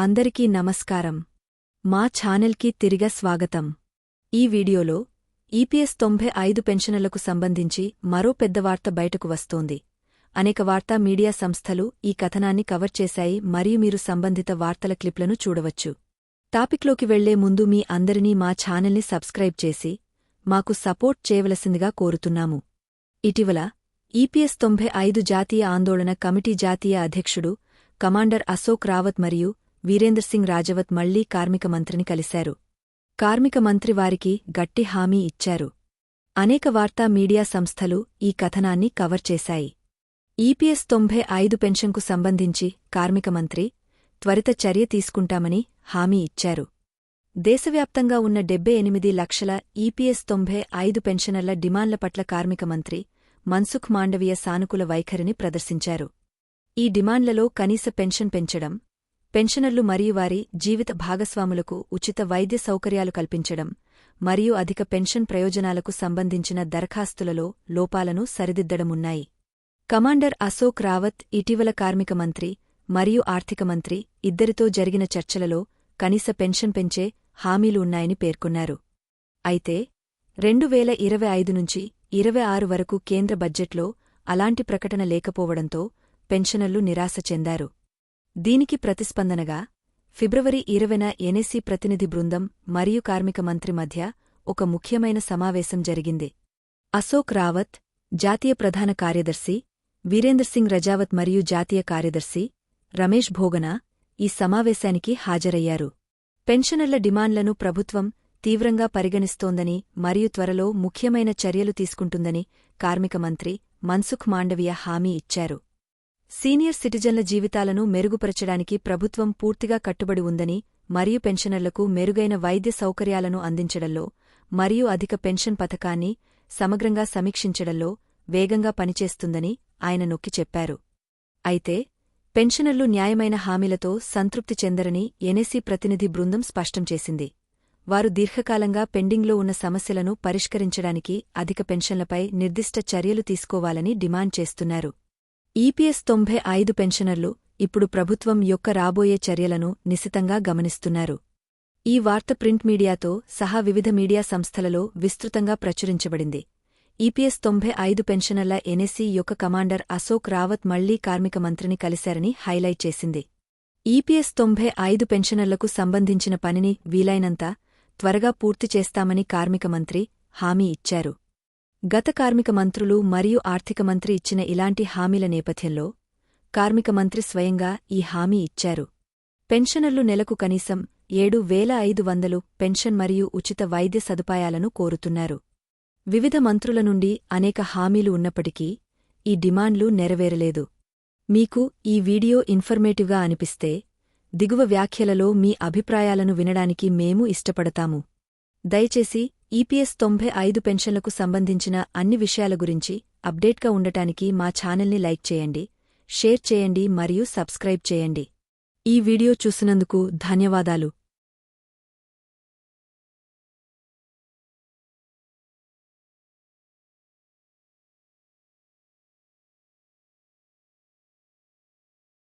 అందరికీ నమస్కారం. మా ఛానల్కి తిరిగ స్వాగతం. ఈ వీడియోలో ఈపీఎస్ 95 పెన్షనర్లకు సంబంధించి మరో పెద్ద వార్త బయటకు వస్తోంది. అనేక వార్తా మీడియా సంస్థలు ఈ కథనాన్ని కవర్ చేశాయి మరియు మీరు సంబంధిత వార్తల క్లిప్లను చూడవచ్చు. టాపిక్లోకి వెళ్లే ముందు మీ అందరినీ మా ఛానల్ని సబ్స్క్రైబ్ చేసి మాకు సపోర్ట్ చేయవలసిందిగా కోరుతున్నాము. ఇటీవల ఈపీఎస్ 95 జాతీయ ఆందోళన కమిటీ జాతీయ అధ్యక్షుడు కమాండర్ అశోక్ రావత్ మరియు వీరేంద్ర సింగ్ రాజవత్ మళ్లీ కార్మిక మంత్రిని కలిశారు. కార్మిక మంత్రి వారికి గట్టి హామీ ఇచ్చారు. అనేక వార్తా మీడియా సంస్థలు ఈ కథనాన్ని కవర్ చేశాయి. ఈపీఎస్ 95 పెన్షన్కు సంబంధించి కార్మిక మంత్రి త్వరిత చర్య తీసుకుంటామని హామీ ఇచ్చారు. దేశవ్యాప్తంగా ఉన్న 78 లక్షల ఈపీఎస్ 95 పెన్షనర్ల డిమాండ్ల పట్ల కార్మిక మంత్రి మన్సుఖ్ మాండవీయ సానుకూల వైఖరిని ప్రదర్శించారు. ఈ డిమాండ్లలో కనీస పెన్షన్ పెంచడం, పెన్షనర్లు మరియు వారి జీవిత భాగస్వాములకు ఉచిత వైద్య సౌకర్యాలు కల్పించడం మరియు అధిక పెన్షన్ ప్రయోజనాలకు సంబంధించిన దరఖాస్తులలో లోపాలను సరిదిద్దడమున్నాయి. కమాండర్ అశోక్ రావత్ ఇటీవల కార్మిక మంత్రి మరియు ఆర్థిక మంత్రి ఇద్దరితో జరిగిన చర్చలలో కనీస పెన్షన్ పెంచే హామీలు ఉన్నాయని పేర్కొన్నారు. అయితే 2025 నుంచి 26 వరకు కేంద్ర బడ్జెట్లో అలాంటి ప్రకటన లేకపోవడంతో పెన్షనర్లు నిరాశ చెందారు. దీనికి ప్రతిస్పందనగా ఫిబ్రవరి 20న ఎన్ఎస్సీ ప్రతినిధి బృందం మరియు కార్మిక మంత్రి మధ్య ఒక ముఖ్యమైన సమావేశం జరిగింది. అశోక్ రావత్, జాతీయ ప్రధాన కార్యదర్శి వీరేంద్ర సింగ్ రజావత్ మరియు జాతీయ కార్యదర్శి రమేష్ భోగనా ఈ సమావేశానికి హాజరయ్యారు. పెన్షనర్ల డిమాండ్లను ప్రభుత్వం తీవ్రంగా పరిగణిస్తోందని మరియు త్వరలో ముఖ్యమైన చర్యలు తీసుకుంటుందని కార్మిక మంత్రి మన్సుఖ్ మాండవీయ హామీ ఇచ్చారు. సీనియర్ సిటిజన్ల జీవితాలను మెరుగుపరచడానికి ప్రభుత్వం పూర్తిగా కట్టుబడి ఉందని మరియు పెన్షనర్లకు మెరుగైన వైద్య సౌకర్యాలను అందించడంలో మరియు అధిక పెన్షన్ పథకాన్ని సమగ్రంగా సమీక్షించడంలో వేగంగా పనిచేస్తుందని ఆయన నొక్కి చెప్పారు. అయితే పెన్షనర్లు న్యాయమైన హామీలతో సంతృప్తి చెందరని ఎన్ఎస్సీ ప్రతినిధి బృందం స్పష్టం చేసింది. వారు దీర్ఘకాలంగా పెండింగ్లో ఉన్న సమస్యలను పరిష్కరించడానికి అధిక పెన్షన్లపై నిర్దిష్ట చర్యలు తీసుకోవాలని డిమాండ్ చేస్తున్నారు. ఈపీఎస్ 95 పెన్షనర్లు ఇప్పుడు ప్రభుత్వం యొక్క రాబోయే చర్యలను నిశితంగా గమనిస్తున్నారు. ఈ వార్త ప్రింట్ మీడియాతో సహా వివిధ మీడియా సంస్థలలో విస్తృతంగా ప్రచురించబడింది. ఈపీఎస్ 95 పెన్షనర్ల ఎన్ఎస్సీ యొక్క కమాండర్ అశోక్ రావత్ మళ్లీ కార్మిక మంత్రిని కలిశారని హైలైట్ చేసింది. ఈపీఎస్ 95 పెన్షనర్లకు సంబంధించిన పనిని వీలైనంత త్వరగా పూర్తి చేస్తామని కార్మిక మంత్రి హామీ ఇచ్చారు. గత కార్మిక మంత్రులు మరియు ఆర్థిక మంత్రి ఇచ్చిన ఇలాంటి హామీల నేపథ్యంలో కార్మిక మంత్రి స్వయంగా ఈ హామీ ఇచ్చారు. పెన్షనర్లు నెలకు కనీసం 7,500 పెన్షన్ మరియు ఉచిత వైద్య సదుపాయాలను కోరుతున్నారు. వివిధ మంత్రుల నుండి అనేక హామీలు ఉన్నప్పటికీ ఈ డిమాండ్లు నెరవేరలేదు. మీకు ఈ వీడియో ఇన్ఫర్మేటివ్గా అనిపిస్తే దిగువ వ్యాఖ్యలలో మీ అభిప్రాయాలను వినడానికి మేము ఇష్టపడతాము. దయచేసి ఈపీఎస్ 95 పెన్షన్లకు సంబంధించిన అన్ని విషయాల గురించి అప్డేట్గా ఉండటానికి మా ఛానల్ని లైక్ చేయండి, షేర్ చేయండి మరియు సబ్స్క్రైబ్ చేయండి. ఈ వీడియో చూసినందుకు ధన్యవాదాలు.